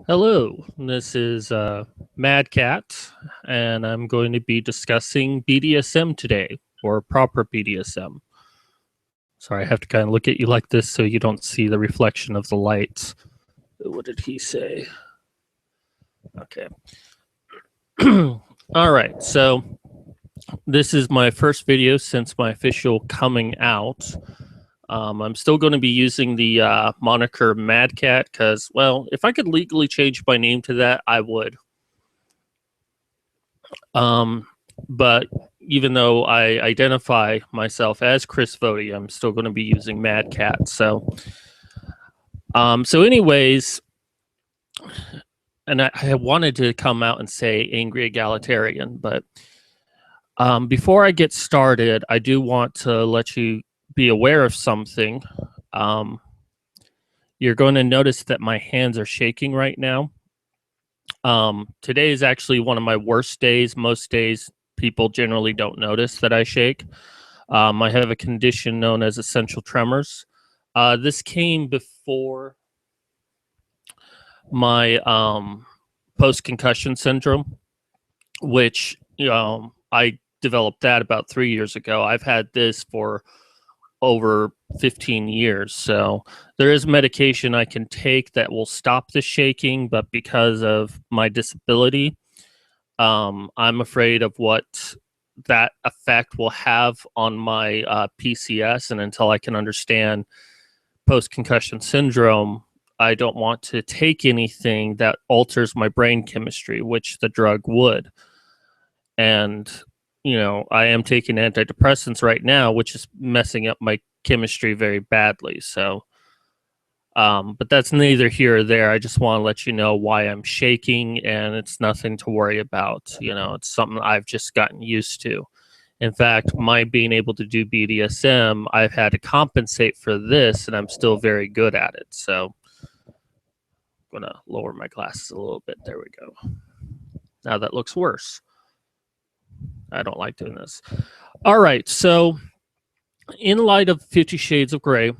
Hello, this is Mad Cat, and I'm going to be discussing BDSM today, or proper BDSM. Sorry, I have to kind of look at you like this so you don't see the reflection of the lights. What did he say? Okay. All right, so this is my first video since my official coming out. I'm still going to be using the moniker Mad Cat because, well, if I could legally change my name to that, I would. But even though I identify myself as Chris Vody, I'm still going to be using Mad Cat. So anyways, and I wanted to come out and say angry egalitarian, but before I get started, I do want to let you be aware of something. You're going to notice that my hands are shaking right now. Today is actually one of my worst days. Most days, people generally don't notice that I shake. I have a condition known as essential tremors. This came before my post-concussion syndrome, which I developed that about 3 years ago. I've had this for over 15 years. So there is medication I can take that will stop the shaking, but because of my disability, I'm afraid of what that effect will have on my PCS. And until I can understand post-concussion syndrome, I don't want to take anything that alters my brain chemistry, which the drug would. And, I am taking antidepressants right now, which is messing up my chemistry very badly. So, but that's neither here or there. I just want to let you know why I'm shaking, and it's nothing to worry about. It's something I've just gotten used to. In fact, my being able to do BDSM, I've had to compensate for this, and I'm still very good at it. So I'm going to lower my glasses a little bit. There we go. Now that looks worse. I don't like doing this. All right. So in light of 50 Shades of Grey,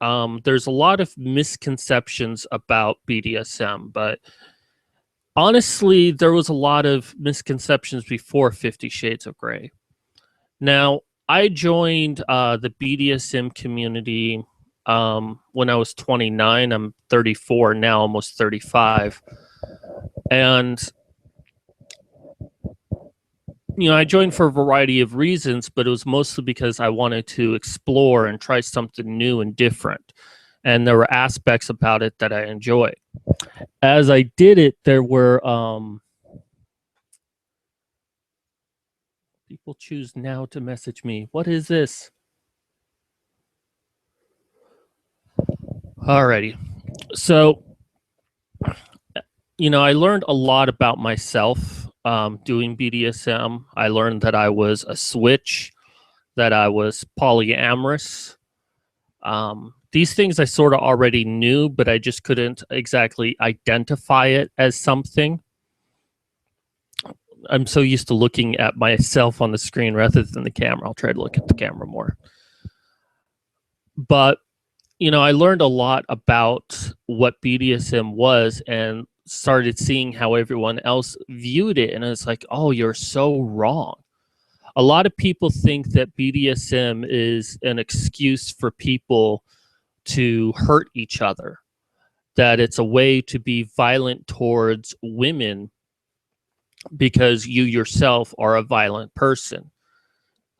there's a lot of misconceptions about BDSM, but honestly, there was a lot of misconceptions before 50 Shades of Grey. Now, I joined the BDSM community when I was 29. I'm 34 now, almost 35. And, I joined for a variety of reasons, but it was mostly because I wanted to explore and try something new and different. And there were aspects about it that I enjoyed. As I did it, there were people choose now to message me. What is this? Alrighty. So, I learned a lot about myself doing BDSM. I learned that I was a switch, that I was polyamorous. These things I sort of already knew, but I just couldn't exactly identify it as something. I'm so used to looking at myself on the screen rather than the camera. I'll try to look at the camera more. But, I learned a lot about what BDSM was and started seeing how everyone else viewed it. And it's like, oh, you're so wrong. A lot of people think that BDSM is an excuse for people to hurt each other, that it's a way to be violent towards women because you yourself are a violent person.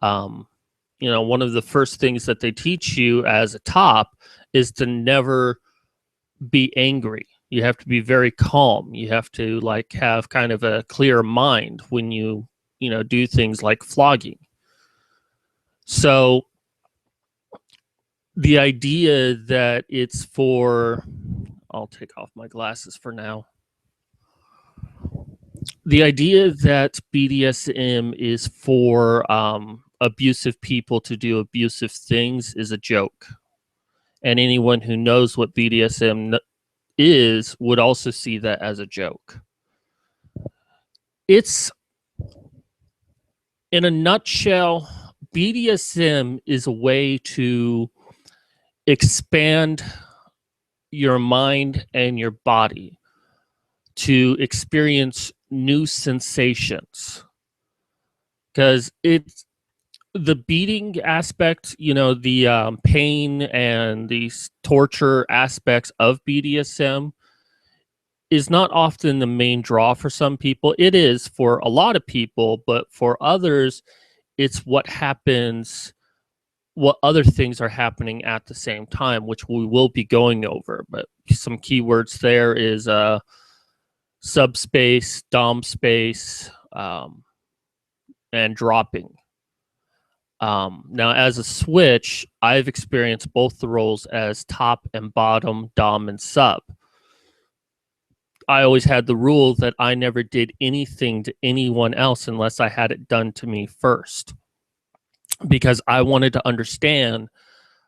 One of the first things that they teach you as a top is to never be angry. You have to be very calm. You have to have kind of a clear mind when you do things like flogging. So the idea that it's for, I'll take off my glasses for now. The idea that BDSM is for abusive people to do abusive things is a joke. And anyone who knows what BDSM is would also see that as a joke. It's, in a nutshell, BDSM is a way to expand your mind and your body. to experience new sensations, because it's the beating aspect, the pain and the torture aspects of BDSM is not often the main draw for some people. It is for a lot of people, but for others, it's what happens, what other things are happening at the same time, which we will be going over. But some keywords there is subspace, dom space, and dropping. Now, as a switch, I've experienced both the roles as top and bottom, dom and sub. I always had the rule that I never did anything to anyone else unless I had it done to me first, because I wanted to understand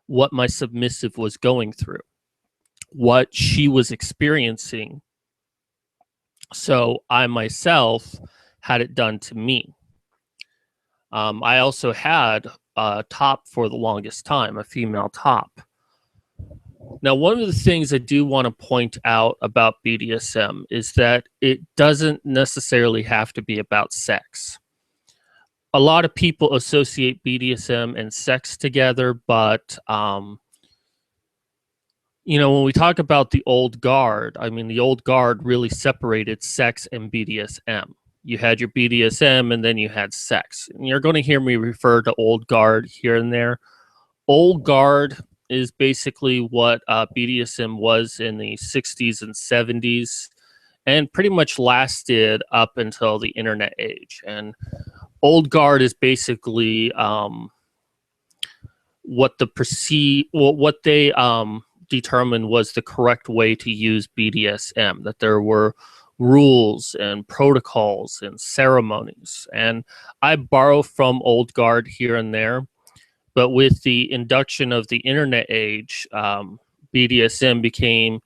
what my submissive was going through, what she was experiencing. So I myself had it done to me. I also had a top for the longest time, a female top. Now, one of the things I do want to point out about BDSM is that it doesn't necessarily have to be about sex. A lot of people associate BDSM and sex together, but when we talk about the old guard, I mean, the old guard really separated sex and BDSM. You had your BDSM and then you had sex. And you're going to hear me refer to old guard here and there. Old guard is basically what BDSM was in the 60s and 70s, and pretty much lasted up until the internet age. And old guard is basically what they determined was the correct way to use BDSM, that there were rules and protocols and ceremonies. And I borrow from old guard here and there. But with the induction of the internet age, BDSM became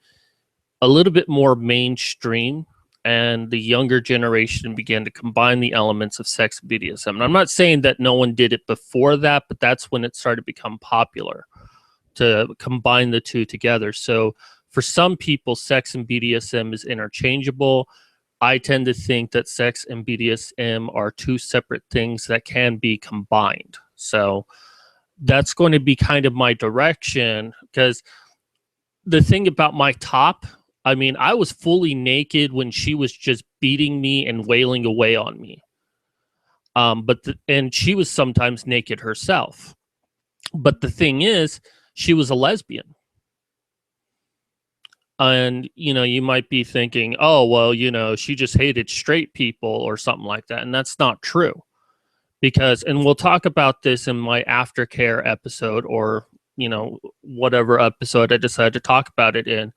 a little bit more mainstream, and the younger generation began to combine the elements of sex and BDSM. And I'm not saying that no one did it before that, but that's when it started to become popular to combine the two together. So for some people, sex and BDSM is interchangeable. I tend to think that sex and BDSM are two separate things that can be combined. So that's going to be kind of my direction, because the thing about my top, I mean, I was fully naked when she was just beating me and wailing away on me. And she was sometimes naked herself. But the thing is, she was a lesbian. And, you might be thinking, oh, well, she just hated straight people or something like that. And that's not true. Because, and we'll talk about this in my aftercare episode, or, whatever episode I decide to talk about it in.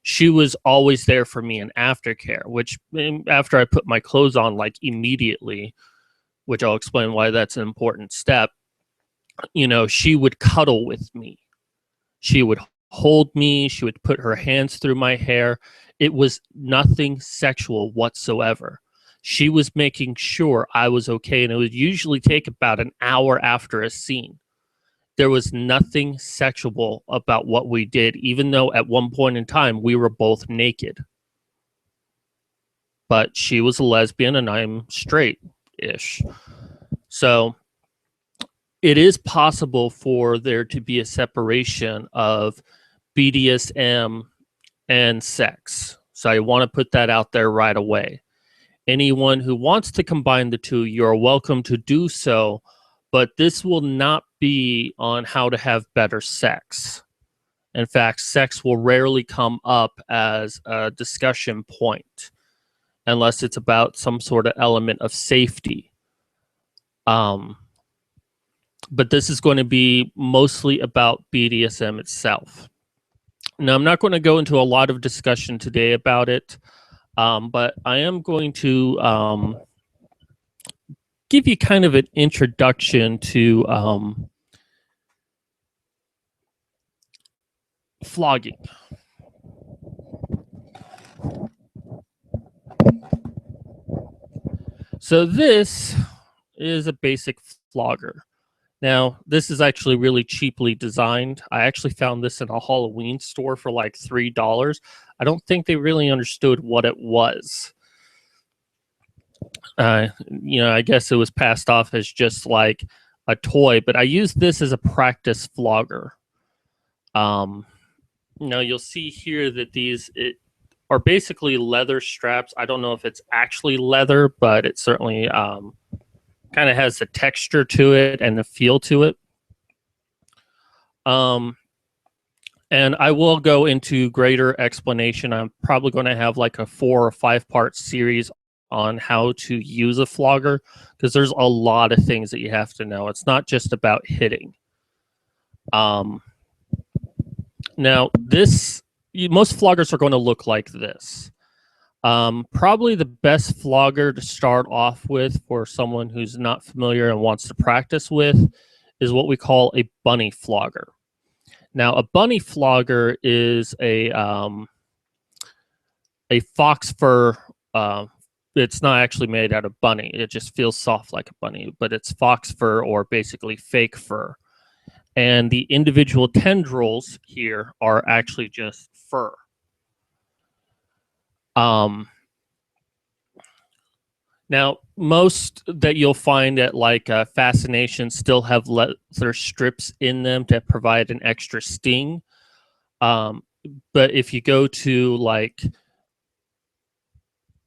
She was always there for me in aftercare, which after I put my clothes on, like immediately, which I'll explain why that's an important step, she would cuddle with me. She would hold me. She would put her hands through my hair. It was nothing sexual whatsoever. She was making sure I was okay, and it would usually take about an hour after a scene. There was nothing sexual about what we did, even though at one point in time we were both naked. But she was a lesbian and I'm straight-ish. So it is possible for there to be a separation of BDSM and sex. So I want to put that out there right away. Anyone who wants to combine the two, you're welcome to do so, but this will not be on how to have better sex. In fact, sex will rarely come up as a discussion point unless it's about some sort of element of safety. But this is going to be mostly about BDSM itself. Now, I'm not going to go into a lot of discussion today about it. But I am going to give you kind of an introduction to flogging. So this is a basic flogger. Now, this is actually really cheaply designed. I actually found this in a Halloween store for like $3. I don't think they really understood what it was. I guess it was passed off as just like a toy, but I used this as a practice flogger. Um, you'll see here that these are basically leather straps. I don't know if it's actually leather, but it certainly kind of has the texture to it and the feel to it. And I will go into greater explanation. I'm probably going to have like a 4 or 5-part series on how to use a flogger, because there's a lot of things that you have to know. It's not just about hitting. Now, most floggers are going to look like this. Probably the best flogger to start off with for someone who's not familiar and wants to practice with is what we call a bunny flogger. Now, a bunny flogger is a fox fur. It's not actually made out of bunny. It just feels soft like a bunny, but it's fox fur, or basically fake fur. And the individual tendrils here are actually just fur. Now, most that you'll find at like Fascination still have leather strips in them to provide an extra sting. But if you go to like,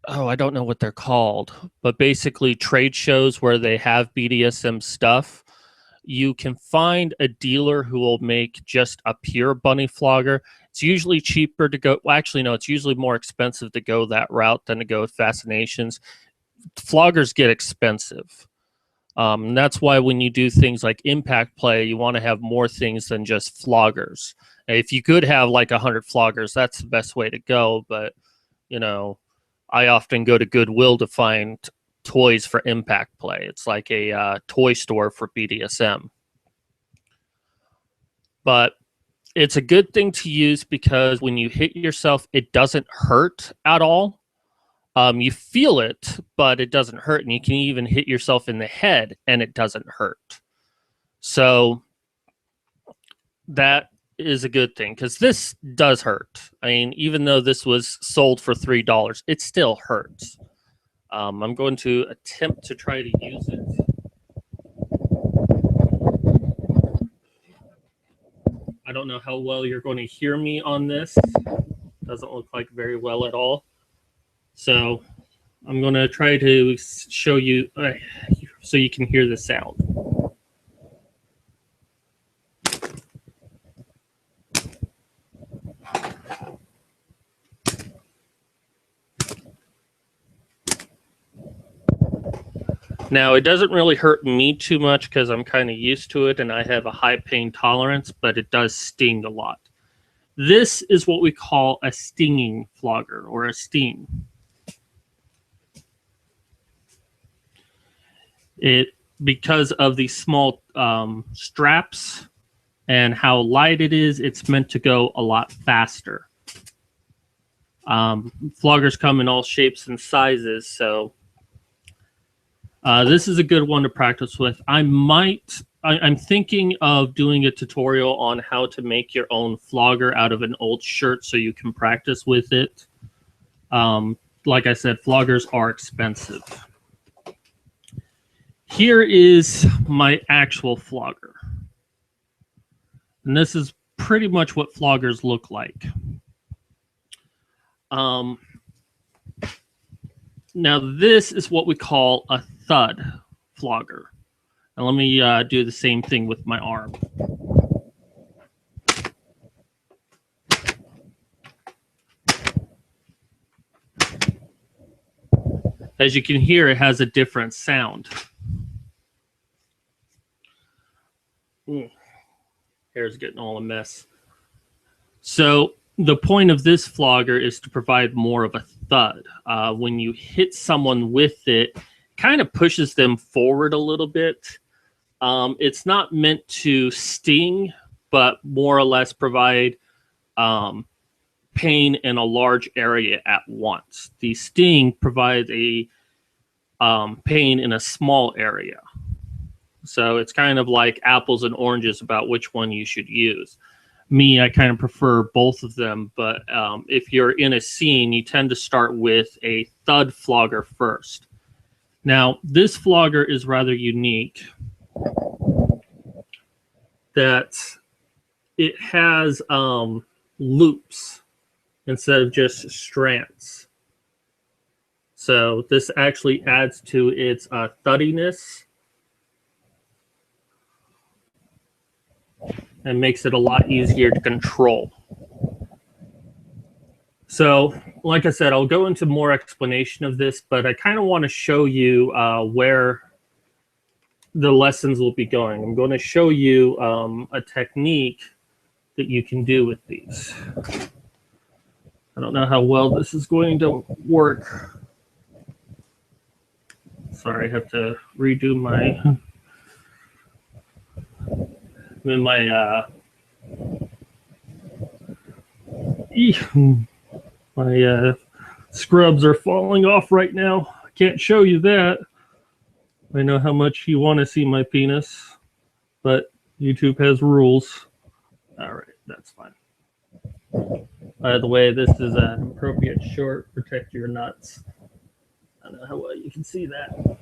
I don't know what they're called, but basically trade shows where they have BDSM stuff, you can find a dealer who will make just a pure bunny flogger. It's usually cheaper to go. Well, actually, no, it's usually more expensive to go that route than to go with Fascinations. Floggers get expensive. And that's why when you do things like impact play, you want to have more things than just floggers. If you could have like 100 floggers, that's the best way to go. But, I often go to Goodwill to find toys for impact play. It's like a toy store for BDSM. But it's a good thing to use because when you hit yourself, it doesn't hurt at all. You feel it, but it doesn't hurt. And you can even hit yourself in the head and it doesn't hurt. So that is a good thing, because this does hurt. I mean, even though this was sold for $3, it still hurts. I'm going to attempt to try to use it. I don't know how well you're going to hear me on this. Doesn't look like very well at all. So I'm going to try to show you so you can hear the sound. Now, it doesn't really hurt me too much because I'm kind of used to it and I have a high pain tolerance, but it does sting a lot. This is what we call a stinging flogger, or a sting. Because of the small straps and how light it is, it's meant to go a lot faster. Floggers come in all shapes and sizes, so this is a good one to practice with. I'm thinking of doing a tutorial on how to make your own flogger out of an old shirt so you can practice with it. Like I said, floggers are expensive. Here is my actual flogger. And this is pretty much what floggers look like. Now, this is what we call a thud flogger. And let me do the same thing with my arm. As you can hear, it has a different sound. Hair's getting all a mess. So the point of this flogger is to provide more of a thud. When you hit someone with it, kind of pushes them forward a little bit. It's not meant to sting, but more or less provide pain in a large area at once. The sting provides a pain in a small area. So it's kind of like apples and oranges about which one you should use. Me, I kind of prefer both of them, but if you're in a scene, you tend to start with a thud flogger first. Now, this flogger is rather unique that it has loops instead of just strands. So this actually adds to its thuddiness and makes it a lot easier to control. So, like I said, I'll go into more explanation of this, but I kind of want to show you where the lessons will be going. I'm going to show you a technique that you can do with these. I don't know how well this is going to work. Sorry, I have to redo my my scrubs are falling off right now. I can't show you that. I know how much you want to see my penis, but YouTube has rules. All right, that's fine. By the way, this is an appropriate short. Protect your nuts. I don't know how well you can see that.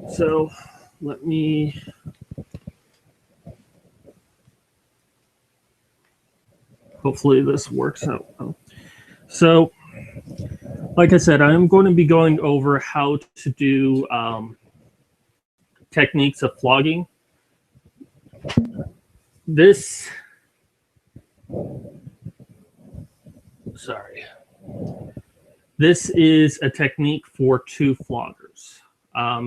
So let me... Hopefully this works out well. So, like I said, I'm going to be going over how to do techniques of flogging. This is a technique for 2 floggers.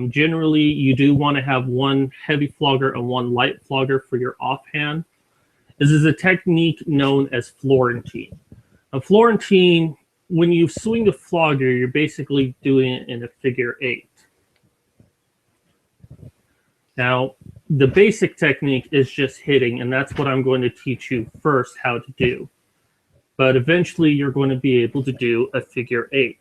Generally, you do want to have one heavy flogger and one light flogger for your offhand. This is a technique known as Florentine. A Florentine, when you swing a flogger, you're basically doing it in a figure 8. Now, the basic technique is just hitting, and that's what I'm going to teach you first how to do. But eventually, you're going to be able to do a figure 8.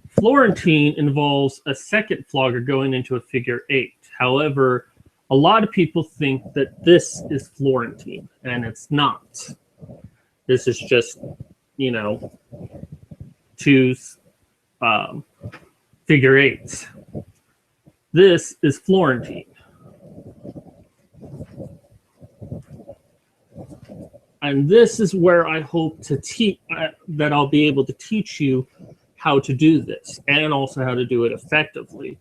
Florentine involves a second flogger going into a figure 8. However, a lot of people think that this is Florentine, and it's not. This is just, you know, 2 figure 8s. This is Florentine. And this is where I hope to teach, that I'll be able to teach you how to do this, and also how to do it effectively.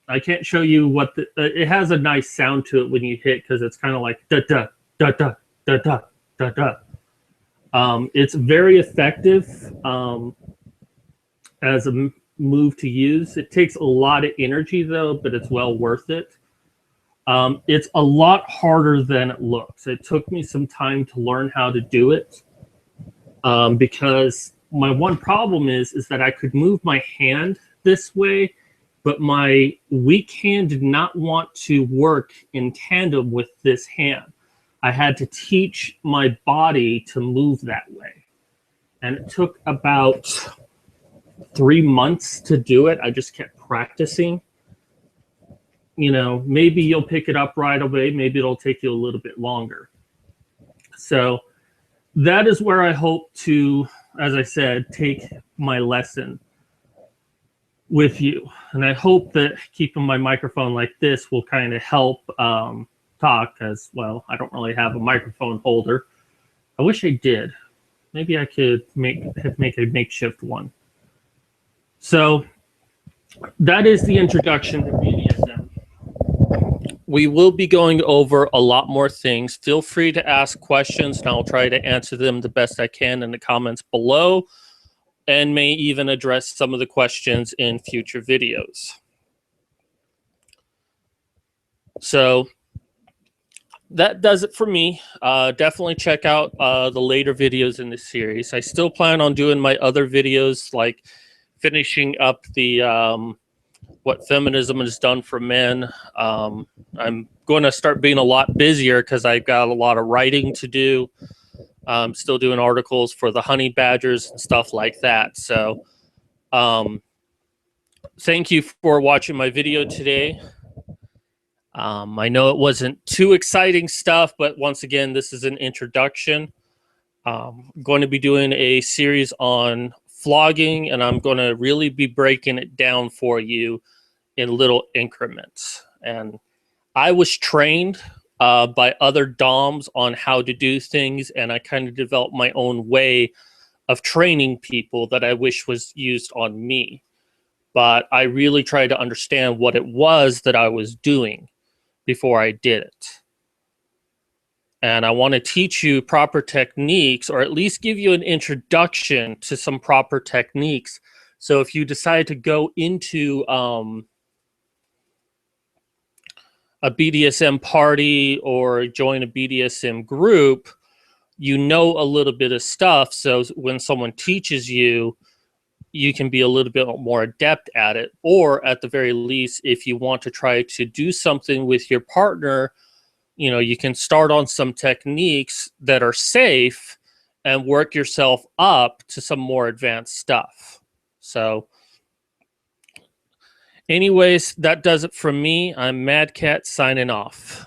I can't show you what it has a nice sound to it when you hit, because it's kind of like da da da da da da da da. It's very effective as a move to use. It takes a lot of energy though, but it's well worth it. It's a lot harder than it looks. It took me some time to learn how to do it because my one problem is that I could move my hand this way, but my weak hand did not want to work in tandem with this hand. I had to teach my body to move that way. And it took about 3 months to do it. I just kept practicing. You know, maybe you'll pick it up right away. Maybe it'll take you a little bit longer. So that is where I hope to, as I said, take my lesson with you. And I hope that keeping my microphone like this will kind of help talk, as well. I don't really have a microphone holder. I wish I did. Maybe I could make a makeshift one. So that is the introduction to BDSM. We will be going over a lot more things. Feel free to ask questions, and I'll try to answer them the best I can in the comments below, and may even address some of the questions in future videos. So that does it for me. Definitely check out the later videos in this series. I still plan on doing my other videos, like finishing up the what feminism has done for men. I'm going to start being a lot busier because I've got a lot of writing to do. I'm still doing articles for the honey badgers and stuff like that. So Thank you for watching my video today. I know it wasn't too exciting stuff, but once again, this is an introduction. I'm going to be doing a series on flogging, and I'm going to really be breaking it down for you in little increments. And I was trained by other DOMs on how to do things, and I kind of developed my own way of training people that I wish was used on me. But I really tried to understand what it was that I was doing before I did it. And I want to teach you proper techniques, or at least give you an introduction to some proper techniques. So if you decide to go into a BDSM party or join a BDSM group, you know a little bit of stuff. So when someone teaches you, you can be a little bit more adept at it. Or at the very least, if you want to try to do something with your partner, you know, you can start on some techniques that are safe and work yourself up to some more advanced stuff. So anyways, that does it from me. I'm Mad Cat signing off.